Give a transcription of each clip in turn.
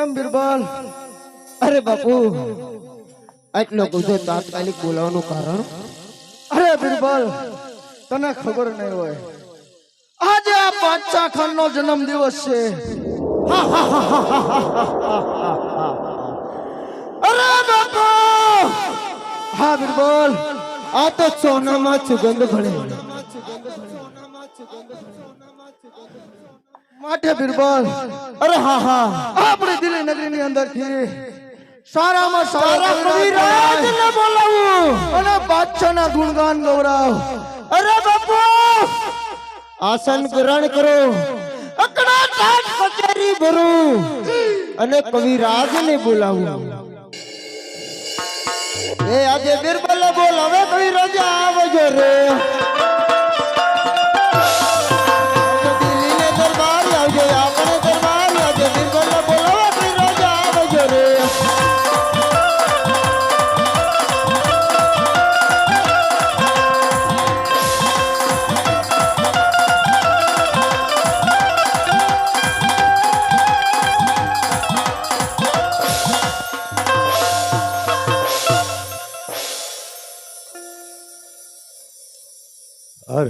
કેમ બિરબલ? અરે બાપુ આટલો ગુસ્સો તાત્કાલિક બોલાવવાનું કારણ? અરે બિરબલ, તને ખબર નહીં હોય, આજે આ બાદશાહ ખાન નો જન્મ દિવસ છે. અરે બાપુ! હા બિરબલ, આ તો સોનામાં સુગંધ ભળે. માટે બિરબલ, અરે હા હા, આપણી દિલ્હી નગરી ની અંદર થી સારામાં સારા કવિરાજને બોલાવું અને બાદશાહ ના ગુણગાન ગૌરવ. અરે બાપુ આસન ગ્રહણ કરો, અકડા ટાટ કચેરી ભરું અને કવિરાજને બોલાવું. એ આજે બિરબલ બોલાવે, કવિરાજ આવજો રે. દિલ્હી દરબાર આવજો, આપણે દરબાર આજે બિરબલ બોલાવે, કવિરાજ આવજો રે. હર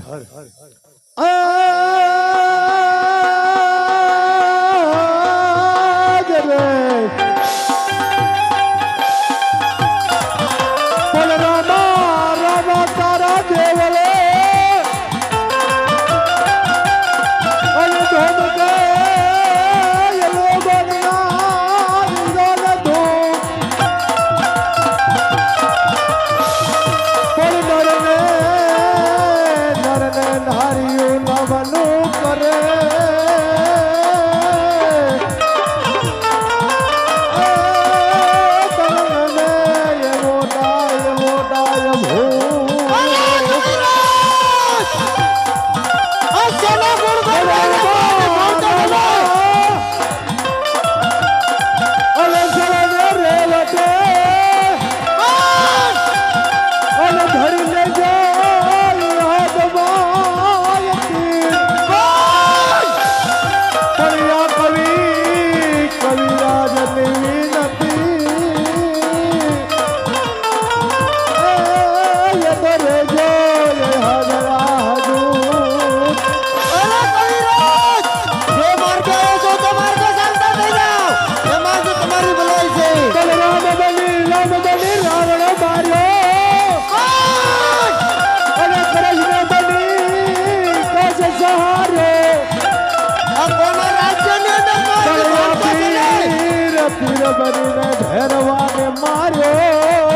ભેરવાને માર્યો,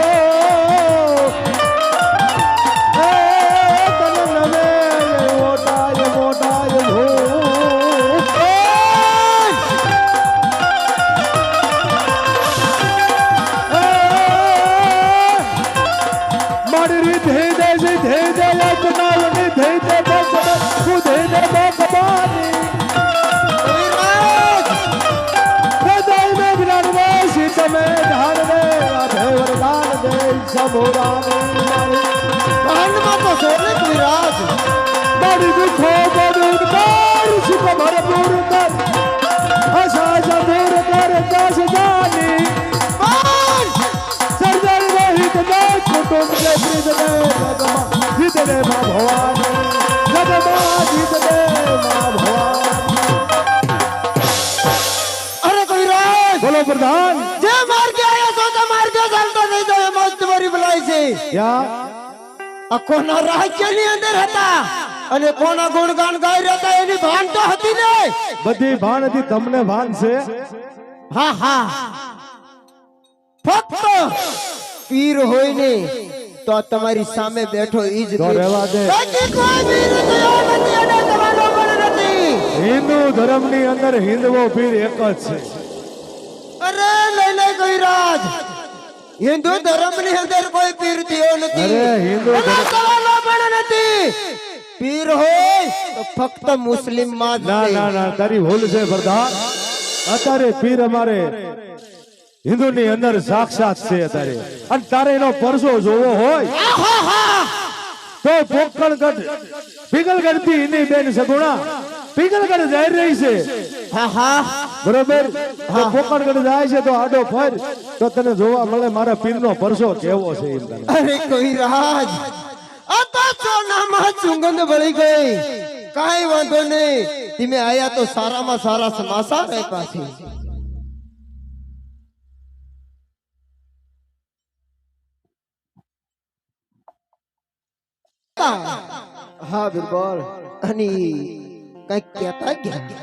તને નવે મોટાય મોટાય ભૂત. મારી ધે દે ધે દે બનાવની ધે દે હું ધે દે બકબાની તમે ધાર દે રાધે વરદાન દે સભોરાની મારી ભાંડમાં તો સોને કવિરાજ મારી દુખો બદુદ કર સુખ ભરપૂર કર આશા સભોર કર દસ જાની સર્જર રહિત દે કુટુંબ દે પ્રીત દે જગમાં જીત દે મા ભવાની, જગમાં જીત દે મા ભવાની. અરે કવિરાજ બોલો પ્રધાન, જે માર્ગે આયા છો તો માર્ગે ચાલતો નહીં તો એમાં જ તમારી ભલાઈ છે. આ કોના રાજ્યની અંદર હતા અને કોના ગુણગાન ગાઈ રહ્યા હતા એની ભાન તો હતી ને. બધી ભાન હતી, તમને ભાન છે? હા હા, ફક્ત પીર હોય ને તો તમારી સામે બેઠો ઈ જ તો રહેવા દે. બાકી કોઈ પીર થયો નથી અને તમારો પણ નથી. હિન્દુ ધર્મની અંદર હિન્દવો પીર એક જ છે. અરે લઈ લે કવિરાજ, હિન્દુ ધર્મની અંદર કોઈ પીર થયો નથી. અરે હિન્દુ એના સવાલો પણ નથી. પીર હોય તો ફક્ત મુસ્લિમ માં જ ના છે. ના ના, તારી ભૂલ છે પ્રધાન. અત્યારે પીર અમારે હિન્દુ ની અંદર સાક્ષાત છે અત્યારે, અને તારે એનો પરસો જોવો હોય તો પોકણગઢ પીગલગઢ થી એની બેન સગુણા પિંગલગઢ જઈ રહી છે હા હા બરોબર તો કોકણગઢ જાય છે તો આડો ફર તો તને જોવા મળે મારા પીરનો પરસો કેવો છે એમ તને. અરે કોઈ રાજ આ તો સોનામાં સુગંધ ભળી ગઈ કાઈ વાંધો નહીં તમે આયા તો સારામાં સારા સમાચાર આપ્યા છે હા બિરબલ અને કઈક કહેતા ગયા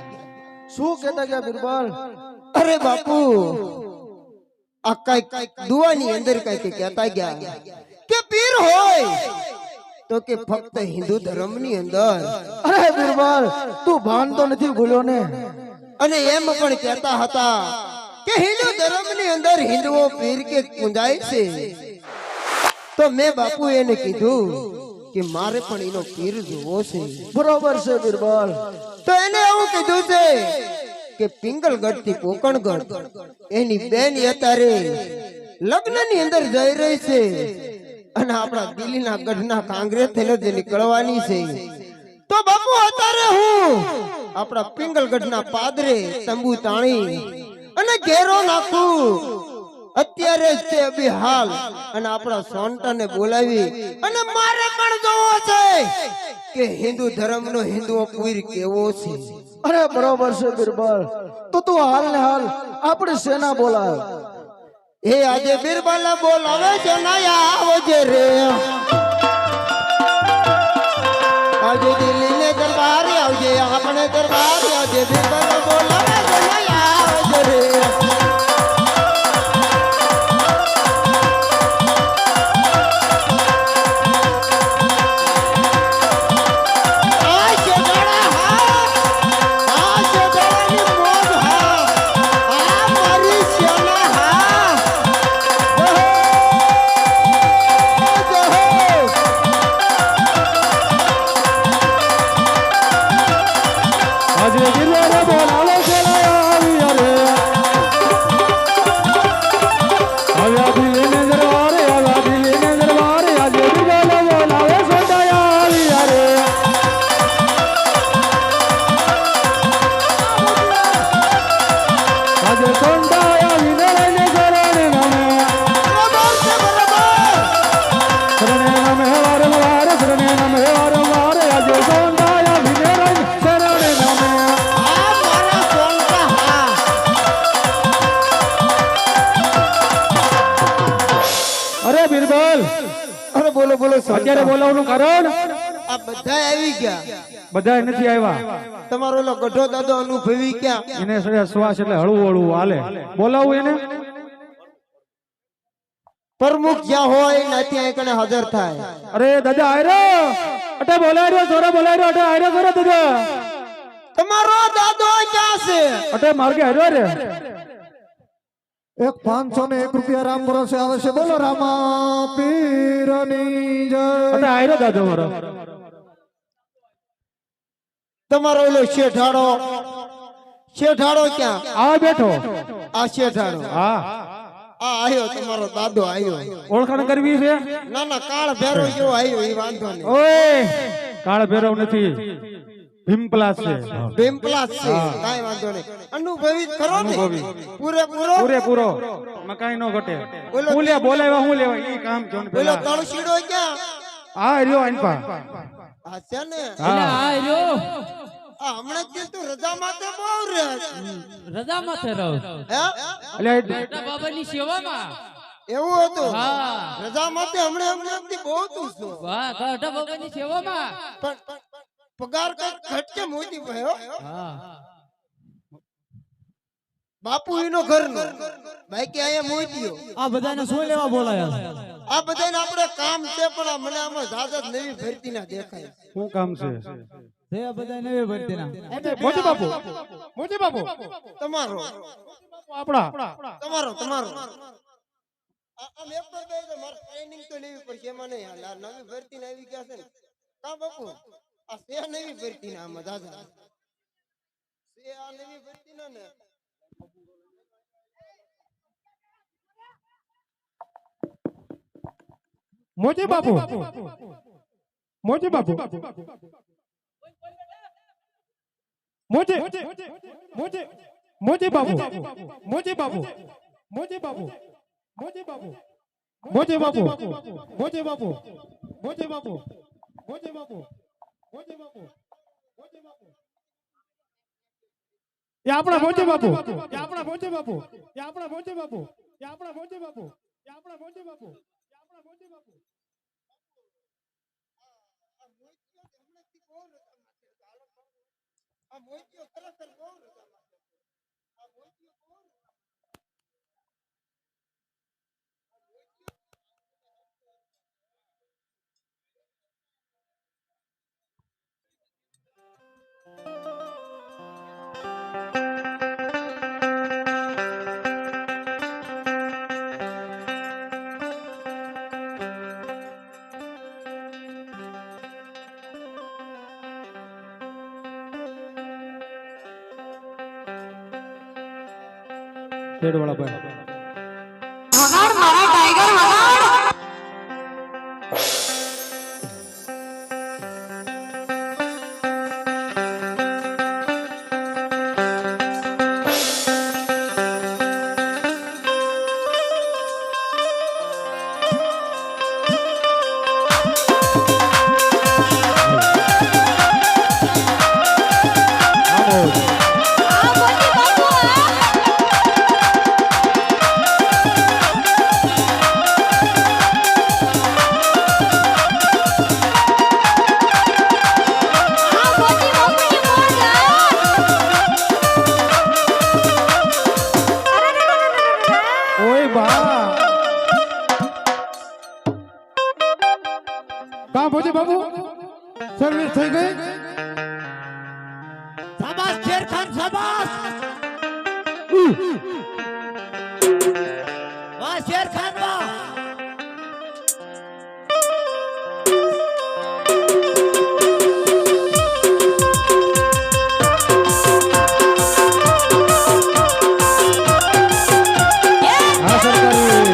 શું કહેતા ગયા બિરબલ અરે બાપુ આ કઈક દુઆની અંદર કઈક કહેતા ગયા કે પીર હોય તો કે ફક્ત હિન્દુ ધર્મની અંદર અરે બિરબલ તું ભાન તો નથી ભૂલ્યો ને અને એમ પણ કહેતા હતા કે હિન્દુ ધર્મની અંદર હિન્દુઓ પીર કે પૂજાય છે તો મેં બાપુ એને કીધું કે મારે પણ એનો પીર જોવો છે બરોબર છે બિરબલ તો એને એવું કીધું છે કે પિંગલગઢ થી કોકણગઢ એની બેન અત્યારે લગ્નની અંદર જઈ રહી છે અને આપણા દિલ્હીના ગઢના કાંગ્રેસ થઈને જે નીકળવાની છે તો બાપુ અત્યારે હું આપણા પિંગલગઢના પાદરે તંબુ તાણી અને ઘેરો નાખું અત્યારે જ તે અભી હાલ અને આપણા સોનટાને બોલાવી અને મારે પણ જોવો છે કે હિન્દુ ધર્મનો હિન્દુઓ પીર કેવો છે અરે બરોબર છે બિરબલ તો તું હાલ ને હાલ આપણી સેના બોલાવ એ આજે બિરબલ બોલાવે છે નયા આવજે રે આજે દિલ્હી ને દરબાર આવજે આપણે દરબાર આવજે બિરબલ બોલાવે છે નયા આવજે રે આજે ગિરનાર બોલાવે છે આવી અરે આવ્યા દિલ્હીને દરબારે આવ્યા દિલ્હીને દરબારે આજે ગિરનાર બોલાવે છે આવી અરે આજે સોંડાયા વિનયને શરણે નમે શરણે નમે વારંવાર શરણે નમે વારંવાર આજે સોંડાયા વિનયને શરણે નમે. અરે બિરબલ અરે બોલો બોલો અત્યારે બોલાવવાનું કારણ આ બધા આવી ગયા બધા નથી આવ્યા તમારો ઓલો ગઢો દાદો અનુભવી ક્યાં એને શ્વાસ એટલે હળવું હળવું હાલે બોલાવું એને પ્રમુખ જ્યાં હોય ને ત્યાં એકને હાજર થાય અરે દાદા આયરો અટે બોલાય રહ્યો સોરા બોલાય રહ્યો અટે આયરો સોરા દાદા તમારો દાદો ક્યાં છે અટે માર્ગે આયરો રે એક 501 રૂપિયા રામ ભરોસે આવે છે બોલો રામા પીરની જય અટે આયરો દાદો મારો તમારો ઓલો શેઠાડો ક્યાં આ બેઠો આ શેઠાડો હા આ આયો તમારો દાદો આયો ઓળખાણ કરવી છે ના ના કાળ ભેરો જેવો આયો એ વાંધો નહીં ઓય કાળ ભેરવ નથી ભીમપલાસ છે ભીમપલાસ છે કાઈ વાંધો નહીં અનુભવી જ ખરો ને પૂરેપૂરો પૂરેપૂરો મકાઈ નો ઘટે ઓલો- હું લે બોલાવ્યા હું લેવા ઈ કામ જો ને પેલો પેલા તળશીડો ક્યાં આ રહ્યો આનપા આ છે ને હા આ હમણાં જ તું રજા માટે બહુ રે રજા માથે રહો હે એટલે મોટા બાબાની સેવામાં એવું હતું હા. રજા માટે હમણાં બહુ તું છું વાહ મોટા બાબાની સેવામાં પણ પગાર કઈ ઘટકે મોતી ભયો હા બાપુ એનો ઘરનો બાકી અહીંયા મોતીયો આ બધાને શું લેવા બોલાયા આ બધાને આપણે કામ છે પણ આ મને આમાં જાજત નવી ભરતી ના દેખાય શું કામ છે તે બધા નવી ભરતીના મોટી બાપુ મોટી બાપુ તમારો આપણા તમારો આ મેપર બે તો મારે ટ્રેનિંગ તો લેવી પડશે એમાં નહીં હાલ આ નવી ભરતી ને આવી ગયા છે ને કા બાપુ આ સે નવી ભરતી ના આમાં દાદા સે આ નવી ભરતી ના ને મોટી બાપુ મોટી બાપુ મોજે મોજે બાબુ મોજે બાબુ મોજે બાબુ મોજે બાબુ મોજે બાબુ મોજે બાબુ મોજે બાબુ મોજે બાબુ મોજે બાબુ એ આપણા મોજે બાપુ એ આપણા મોજે બાપુ એ આપણા મોજે બાપુ એ આપણા મોજે બાપુ એ આપણા મોજે બાપુ એ આપણા મોજે બાપુ પેડ વાળા ભાઈ વગાડ મારા ટાઈગર વગાડ ઓય બા કા મોજે બાબુ સર્વિસ થઈ ગઈ શાબાશ શેર ખાન શાબાશ વાહ શેર ખાન વાહ હા સરકારી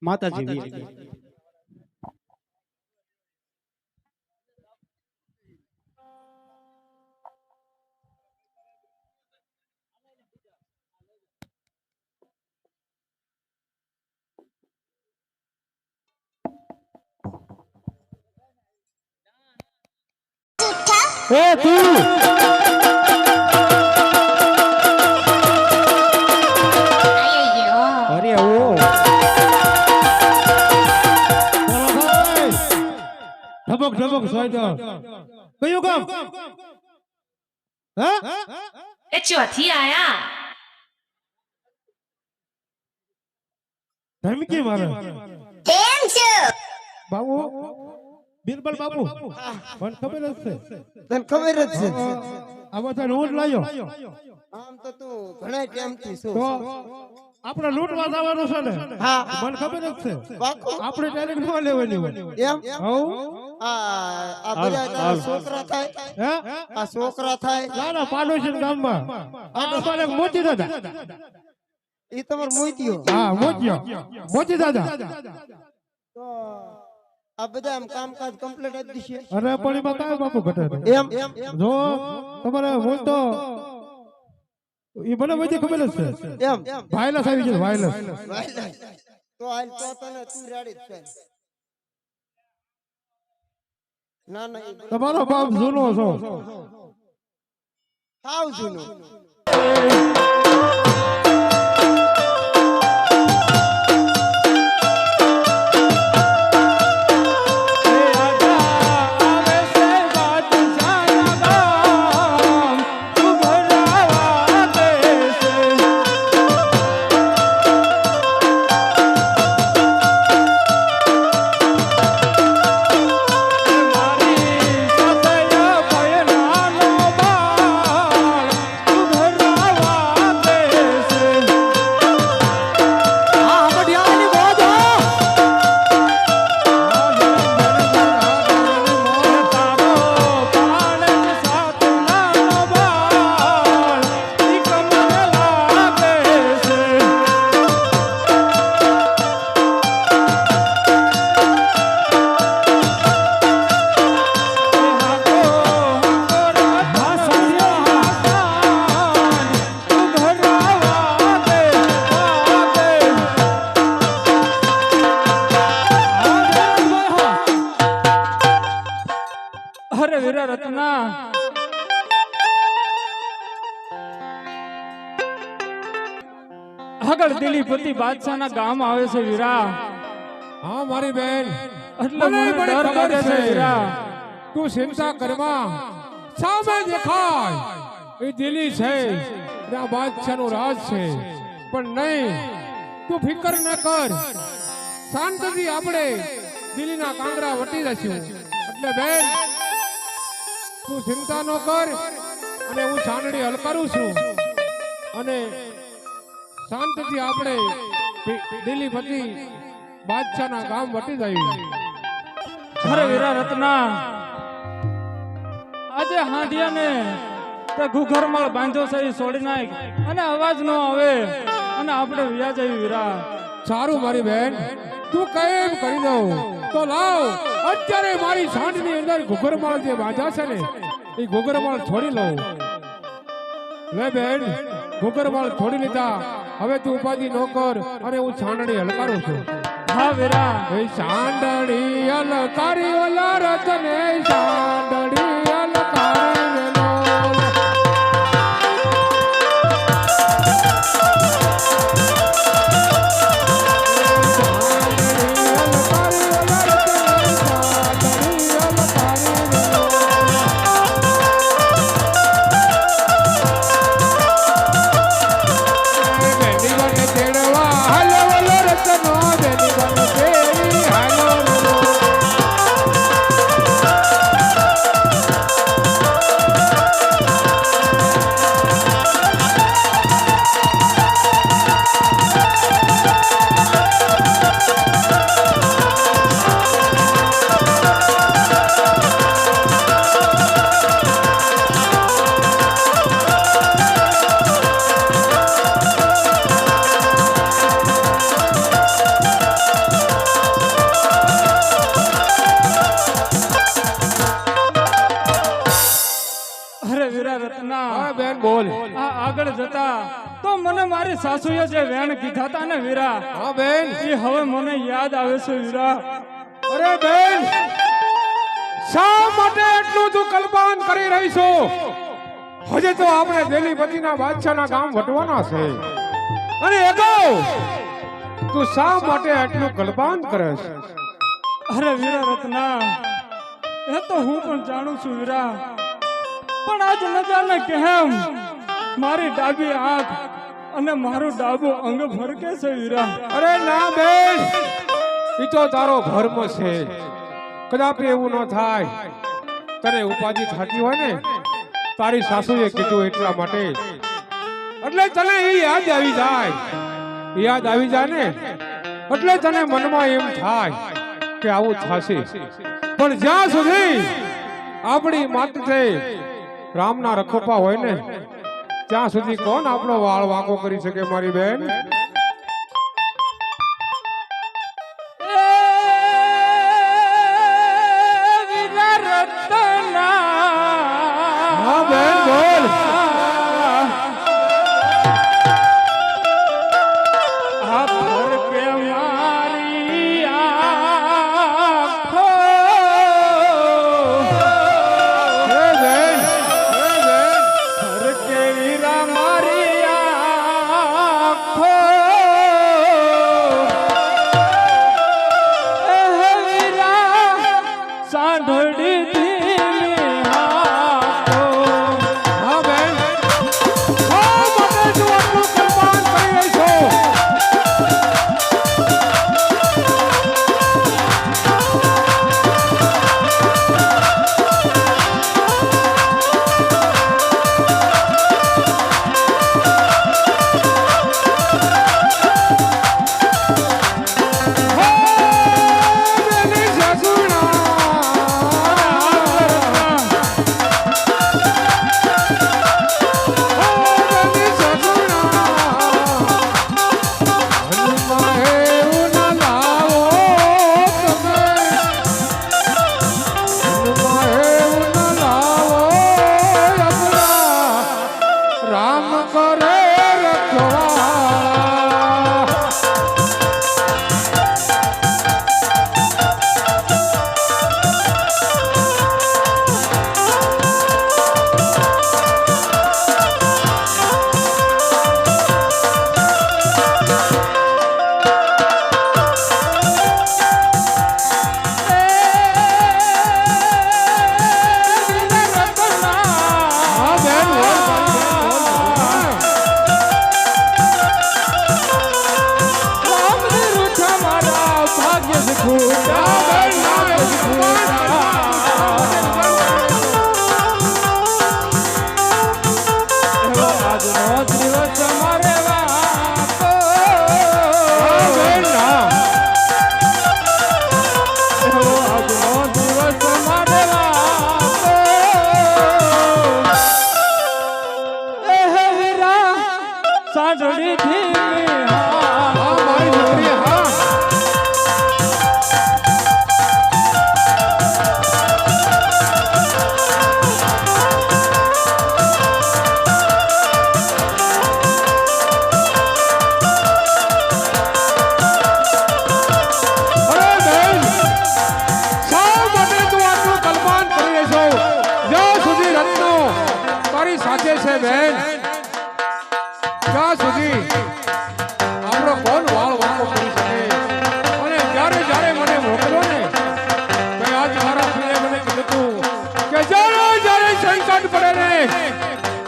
માતાજી એ તું અરે ઓ ઢબક ઢબક સોયતો કયું કામ હા એ ચોથી આયા ધમકી મારે કેમ છો બાબુ બિરબલ બાપુ મને ખબર જ છે તને ખબર જ છે આ બધા હું જ લાયો આમ તો તું ઘણા ટાઈમથી છું તો આપણે લૂંટવા જવાનું છે ને હા મને ખબર જ છે પાકું? આપણે ડાયરેક્ટ ન લેવાની હોય એમ હઉ આ બધા તારા છોકરા થાય હે આ છોકરા થાય ના પાડોશી ગામમાં આ અમારે મોતી દાદા એ તમાર મોતીઓ હા મોતી દાદા તો આ બધા આમ કામકાજ કમ્પ્લીટ આપી દીશે અરે પણ એમાં કાંઈ બાપુ ઘટે એમ જો તમારે હું તો એ મને બધી ખબર જ છે એમ વાયરસ આવી ગયો વાયરસ તો હાલ તો તને તું રેડી જ છે ના ના એ બધું તમારો બાપ જૂનો છો સાવ જૂનું અરે વીરા રત્ના આગળ દિલીપતિ બાદશાહના ગામ આવે છે વીરા હા મારી બેન એટલે મને ડર લાગે છે વીરા તું ચિંતા કરમાં સામે દેખાય એ દિલ્હી છે ત્યાં બાદશાહનું રાજ છે પણ નહીં તું ફિકર ન કર શાંતિથી આપણે દિલ્હીના કાંગરા વટી જશું એટલે બેન તું ચિંતા ન કર અને હું ચાંદડી હલકારું છું અને શાંતિથી આપણે દિલ્હીપતિ બાદશાહના ગામ વટી જઈએ અરે વીરા રત્ના આજે હાંડિયાને તે ઘુઘરમાળ બાંધ્યો છે એ છોડી નાખ અને અવાજ ન આવે અને આપણે વ્યા જઈએ વીરા સારું મારી બેન તું કેમ કરી દઉં તો લાવ અત્યારે મારી સાંઢની અંદર ઘુઘરમાળ જે બાંધ્યા છે ને એ ઘુઘરમાળ છોડી લઉં લે બેન ઘુઘરમાળ છોડી લીધા હવે તું ઉપાધિ ન કર અને હું છાંડણી હલકારું છું હા વીરા એ છાંડણી હલકારી ઓલા રતને છાંડણી હલકારી વેલો આગળ જતા તો મને મારી સાસુએ જે વેણ કીધા હતા ને વીરા હા બેન એ હવે મને યાદ આવે છે વીરા અરે બેન શા માટે એટલું તું કલ્પાન કરી રહી છો હજે તો આપણે દિલ્હીપતિના બાદશાહના ગામ વટવાના છે અને અગાઉ તું શા માટે એટલું કલ્પાન કરે છે અરે વીરા રત્ના એ તો હું પણ જાણું છું વીરા પણ આજ ન જાણે કેમ મારી ડાબી આંખ અને મારું ડાબું અંગ ફરકે છે વીરા અરે ના બેન ઈ તો તારો ધર્મ છે કદાપી એવું ન થાય. તને ઉપાધિ થતી હોય ને તારી સાસુએ કીધું એટલા માટે, એટલે તને એ યાદ આવી જાય. યાદ આવી જાય ને એટલે તને મનમાં એમ થાય કે આવું થશે. પણ જ્યાં સુધી આપણી માથે રામના રખોપા હોય ને ત્યાં સુધી કોણ આપણો વાળ વાંકો કરી શકે મારી બેન? હા બેન બોલ.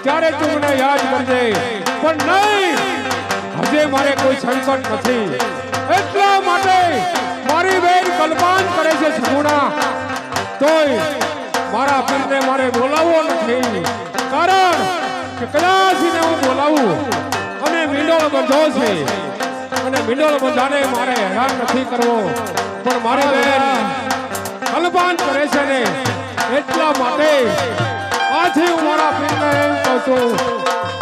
ત્યારે તું મને યાદ કરજે, પણ નહીં, હજે મારે કોઈ સંકટ નથી. એટલા માટે મારી બેન કલ્પાન કરે છે સગુણા, તોય મારા પીરને મારે બોલાવવો નથી. કારણ કે કદાચ હું બોલાવું અને મીંડોળ બંધો છે, અને મીંડોળ બંધાને મારે હેરાન નથી કરવો, પણ મારી બેન કલ્પાન કરે છે ને એટલા માટે આથી હું મારા પીરને એમ કહું છું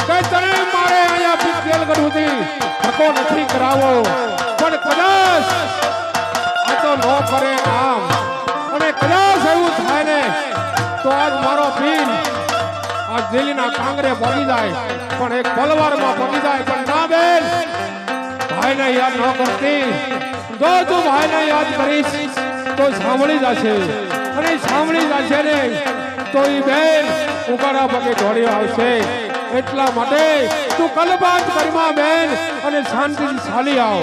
કે તને મારે અહીંયા પિત્તેલ ગઢુથી ધક્કો નથી કરાવો, પણ કદાચ આ તો ન કરે આમ, અને કદાચ એવું થાય ને તો આજ મારો પીર આ દિલ્હીના કાંગરે પડી જાય, પણ એક તલવારમાં પડી જાય. પણ ના બેન, ભાઈને યાદ ન કરતી, જો તું ભાઈને યાદ કરીશ તો સાંભળી જશે, અને સાંભળી જશે ને તો ઈ બેન ઉગાડા પગે દોડી આવશે. એટલા માટે તું કલબાત કરીમાં બેન અને શાંતિથી ચાલી આવ.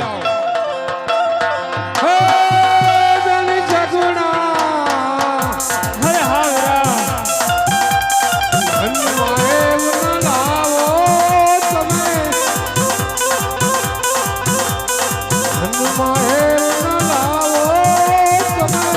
હે બેની સગુણા, હરે હાવરા મારે લાવો તમે, મારે લાવો તમે,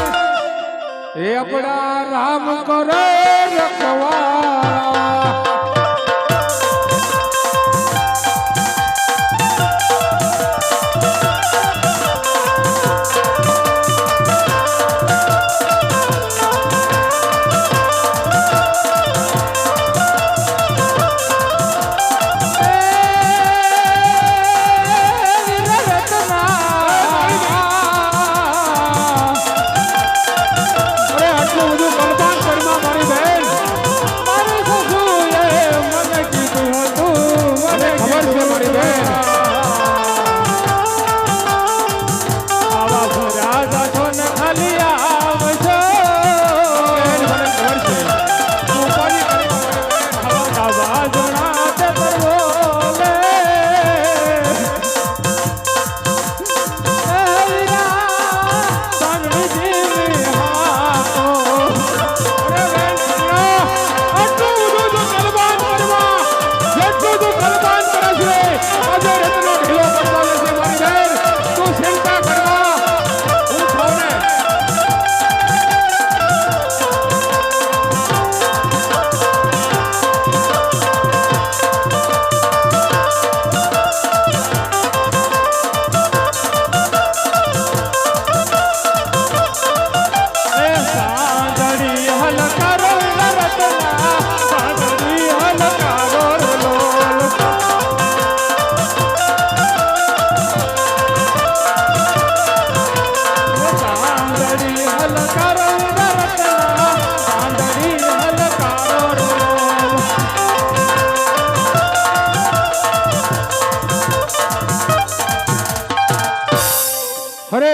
અરે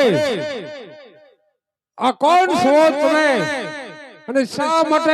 આ કોણ છો તમે અને શા માટે